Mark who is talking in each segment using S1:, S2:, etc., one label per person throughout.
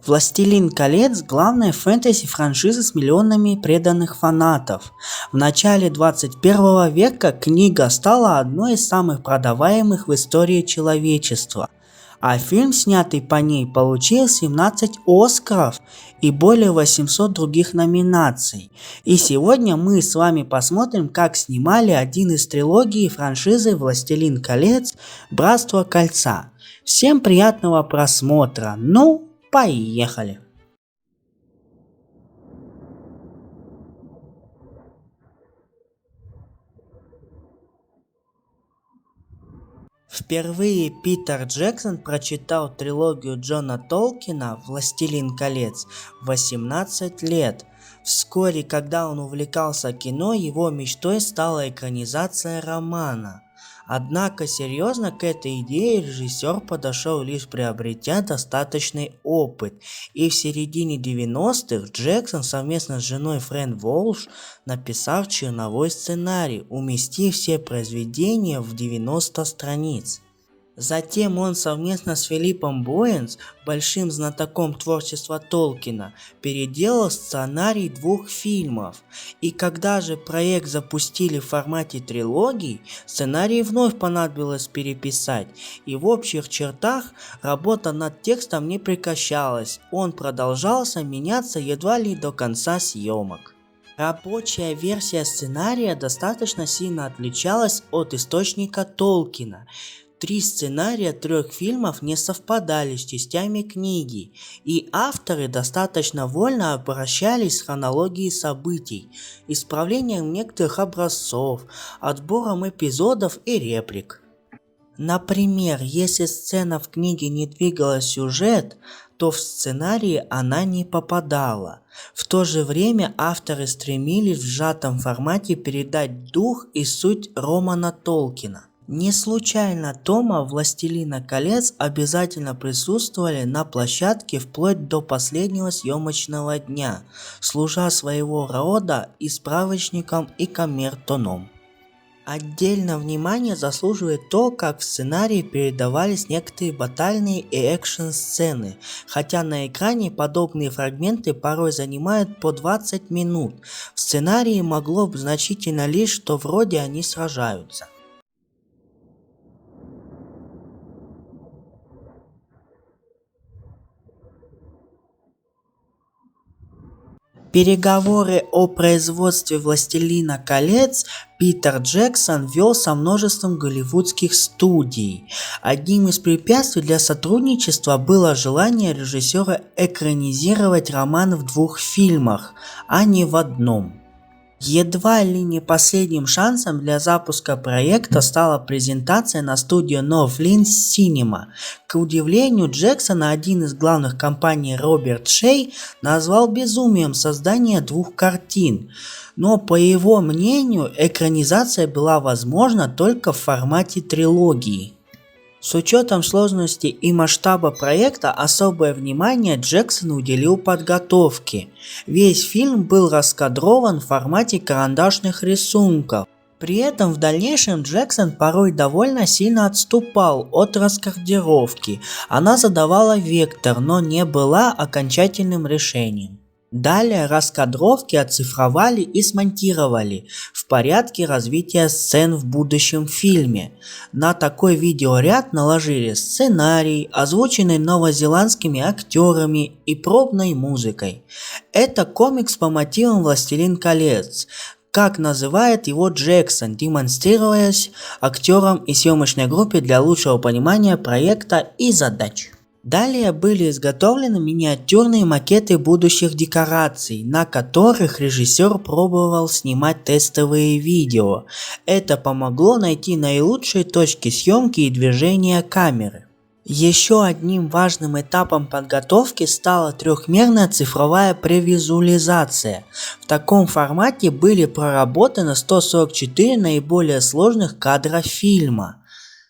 S1: «Властелин колец» – главная фэнтези-франшиза с миллионами преданных фанатов. В начале 21 века книга стала одной из самых продаваемых в истории человечества, а фильм, снятый по ней, получил 17 Оскаров и более 800 других номинаций. И сегодня мы с вами посмотрим, как снимали один из трилогии франшизы «Властелин колец. Братство кольца». Всем приятного просмотра! Поехали! Впервые Питер Джексон прочитал трилогию Джона Толкина «Властелин колец» в 18 лет. Вскоре, когда он увлекался кино, его мечтой стала экранизация романа. Однако серьезно к этой идее режиссер подошел лишь приобретя достаточный опыт, и в середине 90-х Джексон совместно с женой Фрэн Волш написал черновой сценарий, уместив все произведения в 90 страниц. Затем он совместно с Филиппом Боенс, большим знатоком творчества Толкина, переделал сценарий 2 фильмов. И когда же проект запустили в формате трилогии, сценарий вновь понадобилось переписать, и в общих чертах работа над текстом не прекращалась, он продолжался меняться едва ли до конца съемок. Рабочая версия сценария достаточно сильно отличалась от источника Толкина. 3 сценария 3 фильмов не совпадали с частями книги, и авторы достаточно вольно обращались с хронологией событий, исправлением некоторых образцов, отбором эпизодов и реплик. Например, если сцена в книге не двигала сюжет, то в сценарии она не попадала. В то же время авторы стремились в сжатом формате передать дух и суть романа Толкина. Не случайно тома «Властелина колец» обязательно присутствовали на площадке вплоть до последнего съемочного дня, служа своего рода и справочником, и камертоном. Отдельно внимание заслуживает то, как в сценарии передавались некоторые батальные и экшн-сцены, хотя на экране подобные фрагменты порой занимают по 20 минут. В сценарии могло бы значительно лишь, что вроде они сражаются. Переговоры о производстве «Властелина колец» Питер Джексон вел со множеством голливудских студий. Одним из препятствий для сотрудничества было желание режиссера экранизировать роман в 2 фильмах, а не в одном. Едва ли не последним шансом для запуска проекта стала презентация на студию North Cinema. К удивлению Джексона, один из главных компаний Роберт Шей назвал безумием создание 2 картин, но по его мнению экранизация была возможна только в формате трилогии. С учетом сложности и масштаба проекта особое внимание Джексон уделил подготовке. Весь фильм был раскадрован в формате карандашных рисунков. При этом в дальнейшем Джексон порой довольно сильно отступал от раскадровки. Она задавала вектор, но не была окончательным решением. Далее раскадровки оцифровали и смонтировали в порядке развития сцен в будущем фильме. На такой видеоряд наложили сценарий, озвученный новозеландскими актерами и пробной музыкой. Это комикс по мотивам «Властелин колец», как называет его Джексон, демонстрируясь актерам и съемочной группе для лучшего понимания проекта и задач. Далее были изготовлены миниатюрные макеты будущих декораций, на которых режиссер пробовал снимать тестовые видео. Это помогло найти наилучшие точки съемки и движения камеры. Еще одним важным этапом подготовки стала трехмерная цифровая превизуализация. В таком формате были проработаны 144 наиболее сложных кадра фильма.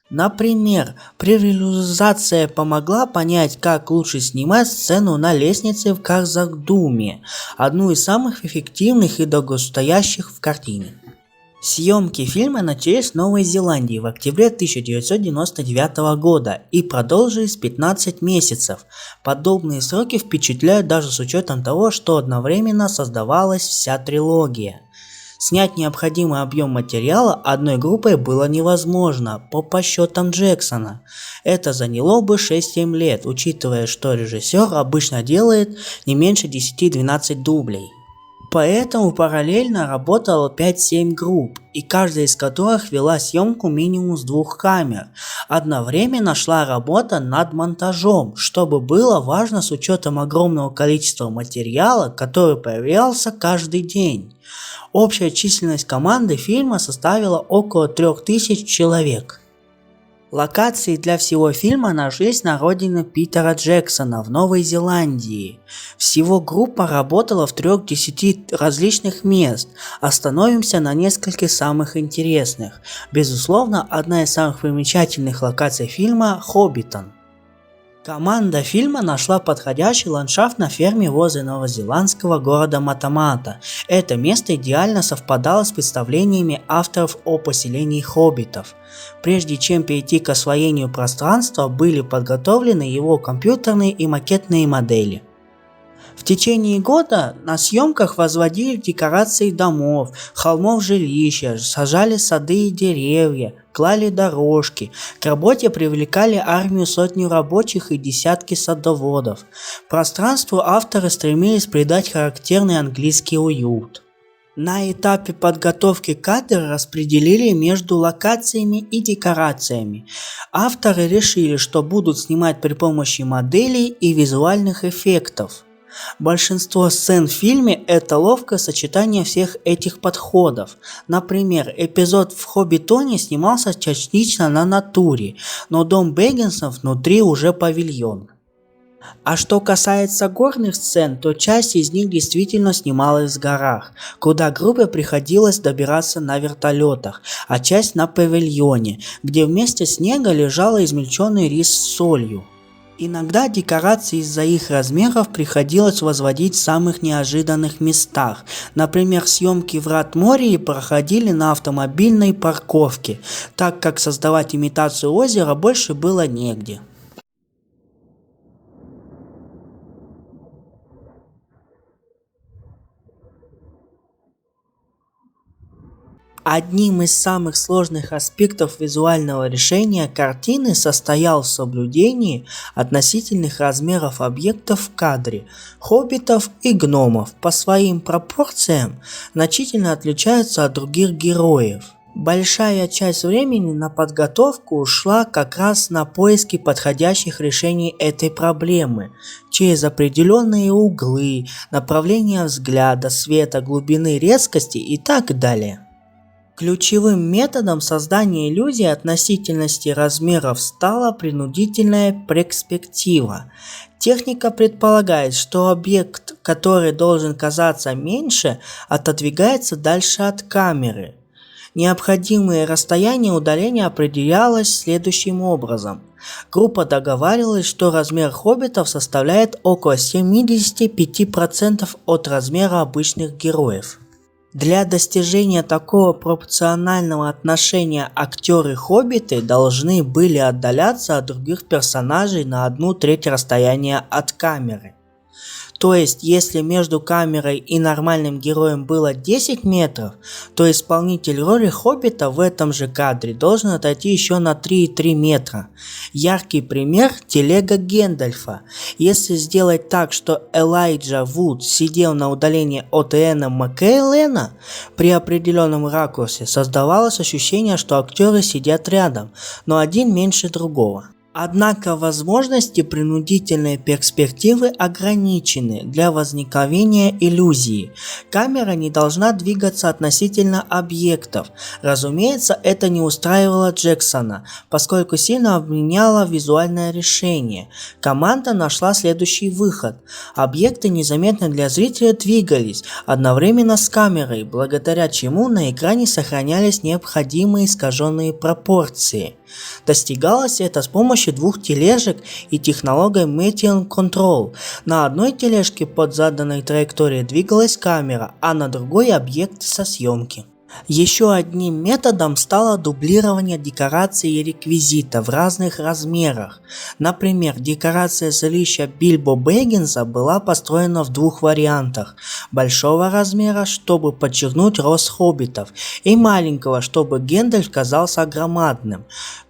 S1: Например, превизуализация помогла понять, как лучше снимать сцену на лестнице в Казак-Думе, одну из самых эффективных и долгостоящих в картине. Съемки фильма начались в Новой Зеландии в октябре 1999 года и продолжились 15 месяцев. Подобные сроки впечатляют даже с учетом того, что одновременно создавалась вся трилогия. Снять необходимый объем материала одной группой было невозможно, по подсчетам Джексона. Это заняло бы 6-7 лет, учитывая, что режиссер обычно делает не меньше 10-12 дублей. Поэтому параллельно работало 5-7 групп, и каждая из которых вела съемку минимум с 2 камер. Одновременно шла работа над монтажом, что было важно с учетом огромного количества материала, который появлялся каждый день. Общая численность команды фильма составила около 3000 человек. Локации для всего фильма нашлись на родине Питера Джексона в Новой Зеландии. Всего группа работала в 3-10 различных мест. Остановимся на нескольких самых интересных. Безусловно, одна из самых примечательных локаций фильма – Хоббитон. Команда фильма нашла подходящий ландшафт на ферме возле новозеландского города Матамата. Это место идеально совпадало с представлениями авторов о поселении хоббитов. Прежде чем перейти к освоению пространства, были подготовлены его компьютерные и макетные модели. В течение года на съемках возводили декорации домов, холмов жилища, сажали сады и деревья, клали дорожки. К работе привлекали армию сотню рабочих и десятки садоводов. Пространству авторы стремились придать характерный английский уют. На этапе подготовки кадры распределили между локациями и декорациями. Авторы решили, что будут снимать при помощи моделей и визуальных эффектов. Большинство сцен в фильме – это ловкое сочетание всех этих подходов. Например, эпизод в Хоббитоне снимался частично на натуре, но дом Бэггинсов внутри уже павильон. А что касается горных сцен, то часть из них действительно снималась в горах, куда группе приходилось добираться на вертолетах, а часть на павильоне, где вместо снега лежал измельченный рис с солью. Иногда декорации из-за их размеров приходилось возводить в самых неожиданных местах. Например, съемки «Врат Мории» проходили на автомобильной парковке, так как создавать имитацию озера больше было негде. Одним из самых сложных аспектов визуального решения картины состоял в соблюдении относительных размеров объектов в кадре. Хоббитов и гномов по своим пропорциям значительно отличаются от других героев. Большая часть времени на подготовку ушла как раз на поиски подходящих решений этой проблемы, через определенные углы, направление взгляда, света, глубины, резкости и так далее. Ключевым методом создания иллюзии относительности размеров стала принудительная перспектива. Техника предполагает, что объект, который должен казаться меньше, отодвигается дальше от камеры. Необходимое расстояние удаления определялось следующим образом. Группа договаривалась, что размер хоббитов составляет около 75% от размера обычных героев. Для достижения такого пропорционального отношения актеры-хоббиты должны были отдаляться от других персонажей на 1/3 расстояния от камеры. То есть, если между камерой и нормальным героем было 10 метров, то исполнитель роли хоббита в этом же кадре должен отойти еще на 3,3 метра. Яркий пример – телега Гэндальфа. Если сделать так, что Элайджа Вуд сидел на удалении от Иэна Маккеллена, при определенном ракурсе создавалось ощущение, что актеры сидят рядом, но один меньше другого. Однако возможности принудительной перспективы ограничены для возникновения иллюзии. Камера не должна двигаться относительно объектов. Разумеется, это не устраивало Джексона, поскольку сильно обменяло визуальное решение. Команда нашла следующий выход. Объекты незаметно для зрителя двигались одновременно с камерой, благодаря чему на экране сохранялись необходимые искаженные пропорции. Достигалось это с помощью 2 тележек и технологией Motion Control. На одной тележке под заданной траекторией двигалась камера, а на другой объект со съемки. Еще одним методом стало дублирование декораций и реквизита в разных размерах. Например, декорация жилища Бильбо Бэггинса была построена в двух вариантах: большого размера, чтобы подчеркнуть рост хоббитов, и маленького, чтобы Гэндальф казался громадным.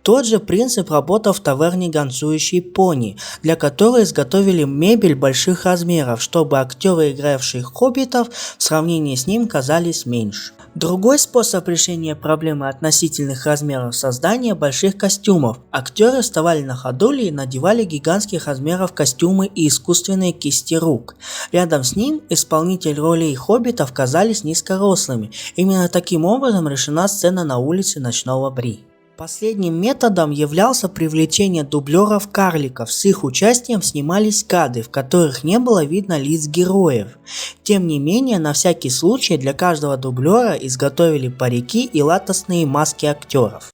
S1: Тот же принцип работал в таверне «Гонцующий пони», для которой изготовили мебель больших размеров, чтобы актеры, игравшие хоббитов, в сравнении с ним казались меньше. Другой способ решения проблемы относительных размеров — создания больших костюмов. Актеры вставали на ходули и надевали гигантских размеров костюмы и искусственные кисти рук. Рядом с ним исполнители ролей хоббитов казались низкорослыми. Именно таким образом решена сцена на улице Ночного Бри. Последним методом являлся привлечение дублеров-карликов. С их участием снимались кадры, в которых не было видно лиц героев. Тем не менее, на всякий случай для каждого дублера изготовили парики и латексные маски актеров.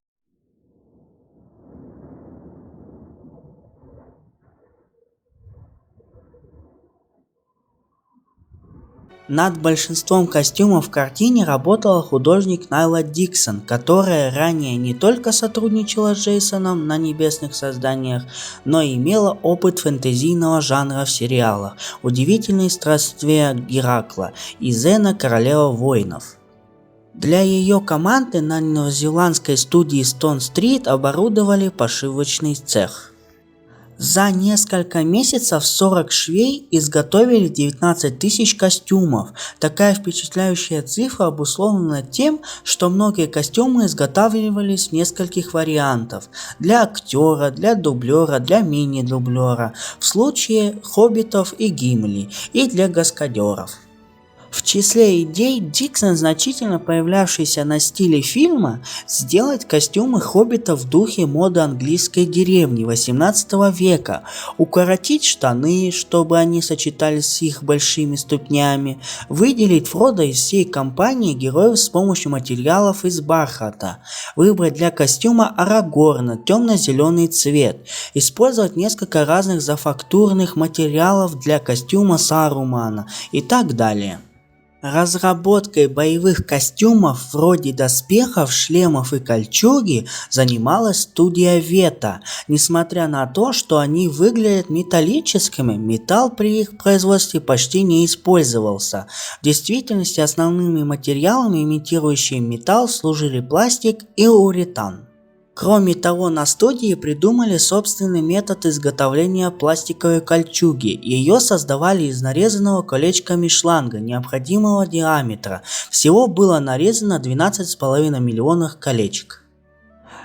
S1: Над большинством костюмов в картине работала художник Найла Диксон, которая ранее не только сотрудничала с Джейсоном на «Небесных созданиях», но и имела опыт фэнтезийного жанра в сериалах «Удивительные странствия Геракла» и «Зена, королева воинов». Для ее команды на новозеландской студии Stone Street оборудовали пошивочный цех. За несколько месяцев 40 швей изготовили 19 тысяч костюмов. Такая впечатляющая цифра обусловлена тем, что многие костюмы изготавливались в нескольких вариантах: для актера, для дублера, для мини-дублера, в случае хоббитов и Гимли, и для каскадеров. В числе идей Диксон, значительно появлявшийся на стиле фильма, сделать костюмы хоббитов в духе моды английской деревни 18 века, укоротить штаны, чтобы они сочетались с их большими ступнями, выделить Фродо из всей компании героев с помощью материалов из бархата, выбрать для костюма Арагорна темно-зеленый цвет, использовать несколько разных зафактурных материалов для костюма Сарумана и так далее. Разработкой боевых костюмов вроде доспехов, шлемов и кольчуги занималась студия Вета. Несмотря на то, что они выглядят металлическими, металл при их производстве почти не использовался. В действительности основными материалами, имитирующими металл, служили пластик и уретан. Кроме того, на студии придумали собственный метод изготовления пластиковой кольчуги. Ее создавали из нарезанного колечками шланга необходимого диаметра. Всего было нарезано 12,5 миллионов колечек.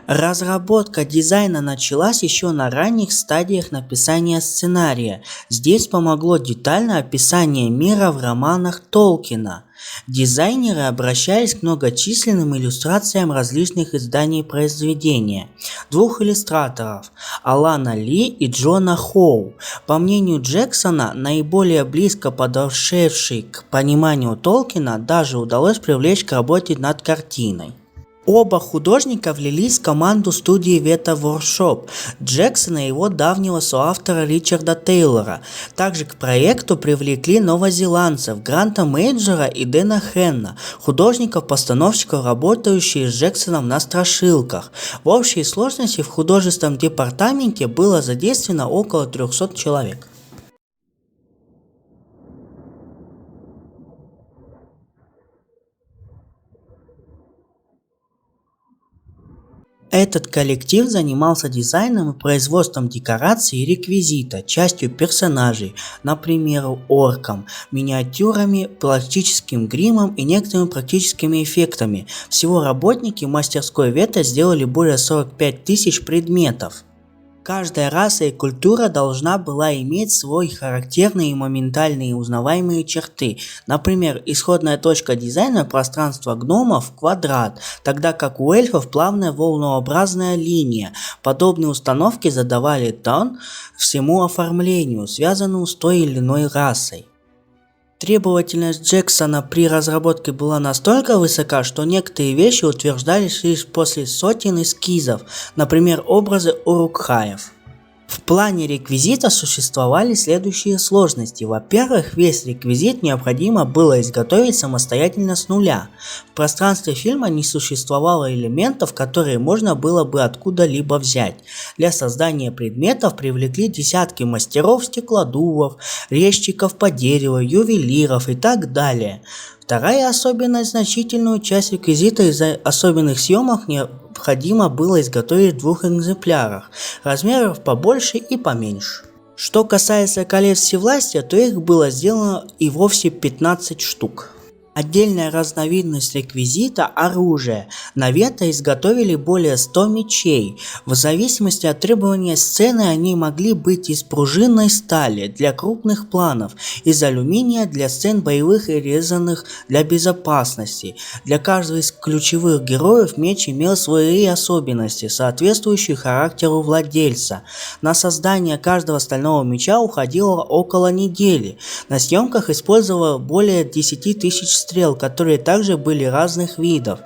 S1: Разработка дизайна началась еще на ранних стадиях написания сценария. Здесь помогло детальное описание мира в романах Толкина. Дизайнеры обращались к многочисленным иллюстрациям различных изданий произведения. Двух иллюстраторов – Алана Ли и Джона Хоу. По мнению Джексона, наиболее близко подошедший к пониманию Толкина, даже удалось привлечь к работе над картиной. Оба художника влились в команду студии Вета Воркшоп Джексона и его давнего соавтора Ричарда Тейлора. Также к проекту привлекли новозеландцев Гранта Мейджора и Дэна Хенна, художников-постановщиков, работающих с Джексоном на страшилках. В общей сложности в художественном департаменте было задействовано около 300 человек. Этот коллектив занимался дизайном и производством декораций и реквизита, частью персонажей, например, орком, миниатюрами, пластическим гримом и некоторыми практическими эффектами. Всего работники мастерской Вета сделали более 45 тысяч предметов. Каждая раса и культура должна была иметь свои характерные и моментальные узнаваемые черты. Например, исходная точка дизайна пространства гномов – квадрат, тогда как у эльфов плавная волнообразная линия. Подобные установки задавали тон всему оформлению, связанному с той или иной расой. Требовательность Джексона при разработке была настолько высока, что некоторые вещи утверждались лишь после сотен эскизов, например, образы урукхаев. В плане реквизита существовали следующие сложности. Во-первых, весь реквизит необходимо было изготовить самостоятельно с нуля. В пространстве фильма не существовало элементов, которые можно было бы откуда-либо взять. Для создания предметов привлекли десятки мастеров, стеклодувов, резчиков по дереву, ювелиров и так далее. Вторая особенность: значительную часть реквизита из-за особенных съемок необходимо было изготовить в двух экземплярах, размеров побольше и поменьше. Что касается колец всевластия, то их было сделано и вовсе 15 штук. Отдельная разновидность реквизита – оружие. На Вето изготовили более 100 мечей. В зависимости от требования сцены они могли быть из пружинной стали для крупных планов, из алюминия для сцен боевых и резаных для безопасности. Для каждого из ключевых героев меч имел свои особенности, соответствующие характеру владельца. На создание каждого стального меча уходило около недели. На съемках использовало более 10 тысяч стрел, которые также были разных видов.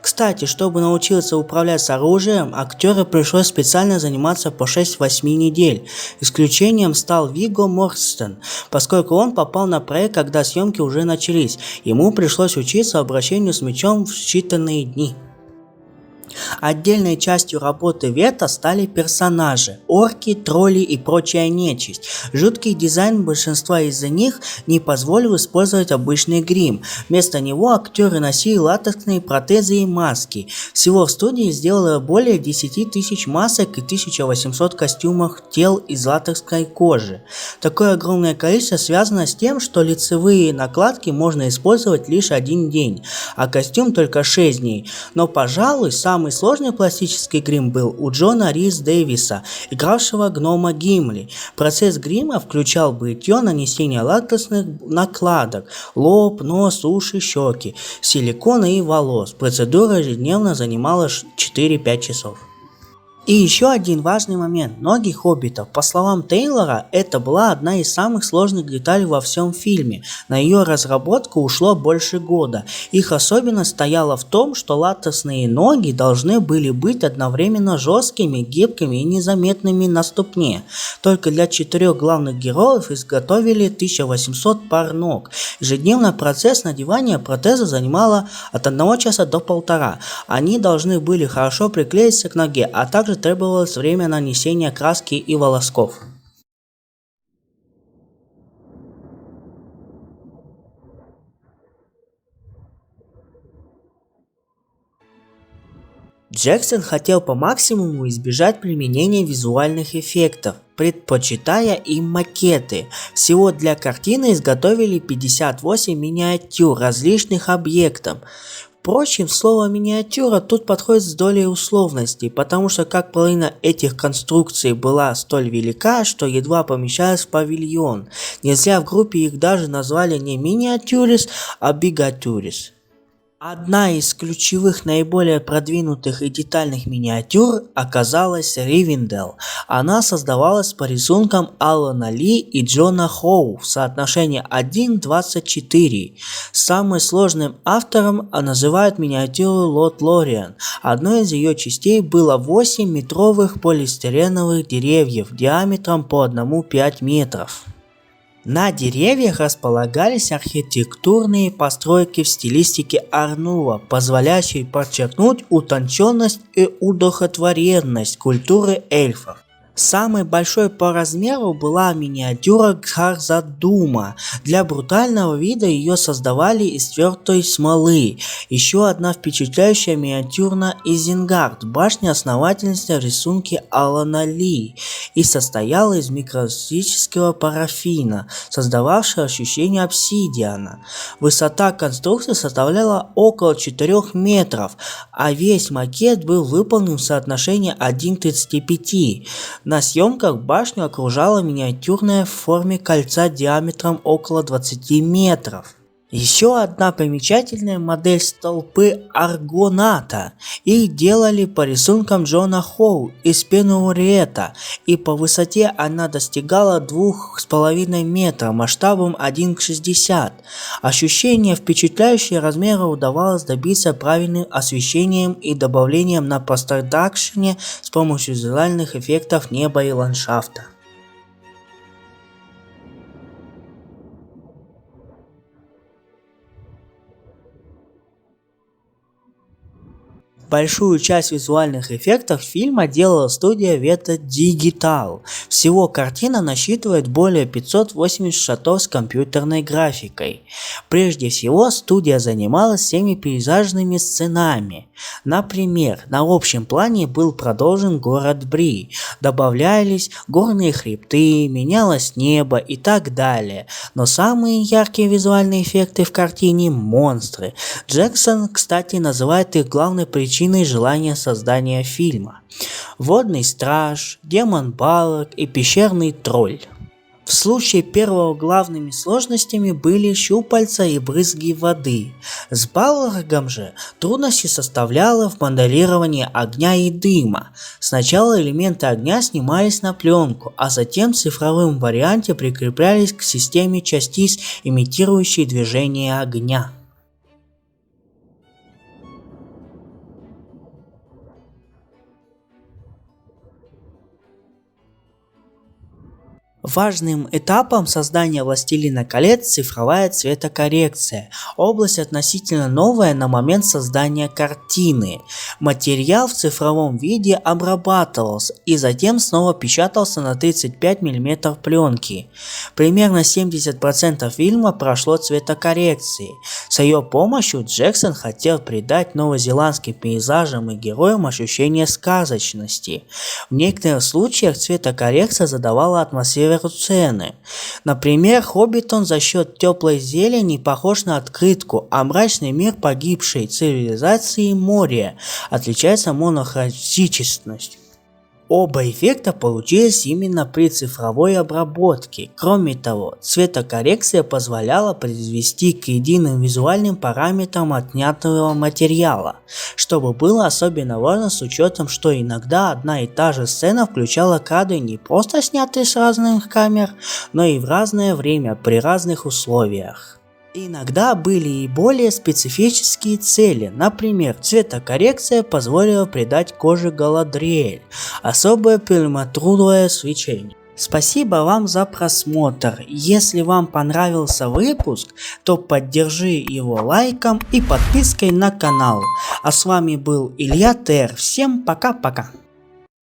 S1: Кстати, чтобы научиться управлять с оружием, актеру пришлось специально заниматься по 6-8 недель. Исключением стал Вигго Мортенсен, поскольку он попал на проект, когда съемки уже начались. Ему пришлось учиться обращению с мечом в считанные дни. Отдельной частью работы Вето стали персонажи – орки, тролли и прочая нечисть. Жуткий дизайн большинства из них не позволил использовать обычный грим. Вместо него актеры носили латексные протезы и маски. Всего в студии сделано более 10 тысяч масок и 1800 костюмов тел из латексной кожи. Такое огромное количество связано с тем, что лицевые накладки можно использовать лишь один день, а костюм только 6 дней. Но, пожалуй, самый сложный пластический грим был у Джона Рис Дэвиса, игравшего гнома Гимли. Процесс грима включал бритье, нанесение латексных накладок, лоб, нос, уши, щеки, силикона и волос. Процедура ежедневно занимала 4-5 часов. И еще один важный момент – ноги хоббитов. По словам Тейлора, это была одна из самых сложных деталей во всем фильме. На ее разработку ушло больше года. Их особенность стояла в том, что латексные ноги должны были быть одновременно жесткими, гибкими и незаметными на ступне. Только для 4 главных героев изготовили 1800 пар ног. Ежедневно процесс надевания протеза занимало от 1 часа до 1,5. Они должны были хорошо приклеиться к ноге, а также требовалось время нанесения краски и волосков. Джексон хотел по максимуму избежать применения визуальных эффектов, предпочитая им макеты. Всего для картины изготовили 58 миниатюр различных объектов. Впрочем, слово «миниатюра» тут подходит с долей условностей, потому что как половина этих конструкций была столь велика, что едва помещалась в павильон. Не зря в группе их даже назвали не «миниатюрис», а «бигатюрис». Одна из ключевых, наиболее продвинутых и детальных миниатюр оказалась Ривендell. Она создавалась по рисункам Алана Ли и Джона Хоу в соотношении 1:24. Самым сложным автором называют миниатюру Лотhlórien. Одной из ее частей было 8 метровых полистиреновых деревьев диаметром по 1,5 метров. На деревьях располагались архитектурные постройки в стилистике Ар-Нуво, позволяющие подчеркнуть утонченность и удохотворенность культуры эльфов. Самой большой по размеру была миниатюра Гхар-Задума. Для брутального вида ее создавали из твердой смолы. Еще одна впечатляющая миниатюра Изенгард, башня основательности в рисунке Алана Ли, и состояла из микроскопического парафина, создававшего ощущение обсидиана. Высота конструкции составляла около 4 метров, а весь макет был выполнен в соотношении 1:35. На съемках башню окружала миниатюрная в форме кольца диаметром около 20 метров. Еще одна примечательная модель столпы Аргоната. Их делали по рисункам Джона Хоу из Пенуриета, и по высоте она достигала 2,5 метра масштабом 1:60. Ощущение впечатляющие размеры удавалось добиться правильным освещением и добавлением на постпродакшене с помощью визуальных эффектов неба и ландшафта. Большую часть визуальных эффектов фильма делала студия Veta Digital. Всего картина насчитывает более 580 шотов с компьютерной графикой. Прежде всего, студия занималась всеми пейзажными сценами. Например, на общем плане был продолжен город Бри, добавлялись горные хребты, менялось небо и так далее. Но самые яркие визуальные эффекты в картине – монстры. Джексон, кстати, называет их главной причиной желания создания фильма. Водный страж, демон Балрог и пещерный тролль. В случае первого главными сложностями были щупальца и брызги воды. С Балрогом же трудности составляло в моделировании огня и дыма. Сначала элементы огня снимались на пленку, а затем в цифровом варианте прикреплялись к системе частиц, имитирующей движение огня. Важным этапом создания «Властелина колец» цифровая цветокоррекция, область относительно новая на момент создания картины. Материал в цифровом виде обрабатывался и затем снова печатался на 35 мм пленки. Примерно 70% фильма прошло цветокоррекции. С ее помощью Джексон хотел придать новозеландским пейзажам и героям ощущение сказочности. В некоторых случаях цветокоррекция задавала атмосферу сцены. Например, Хоббитон за счет теплой зелени похож на открытку, а мрачный мир погибшей цивилизации Мория отличается монохроматичностью. Оба эффекта получились именно при цифровой обработке. Кроме того, цветокоррекция позволяла произвести к единым визуальным параметрам отнятого материала, чтобы было особенно важно с учетом, что иногда одна и та же сцена включала кадры не просто снятые с разных камер, но и в разное время при разных условиях. Иногда были и более специфические цели, например, цветокоррекция позволила придать коже Галадриэль особое перламутровое свечение. Спасибо вам за просмотр. Если вам понравился выпуск, то поддержи его лайком и подпиской на канал. А с вами был Илья Тер. Всем пока-пока.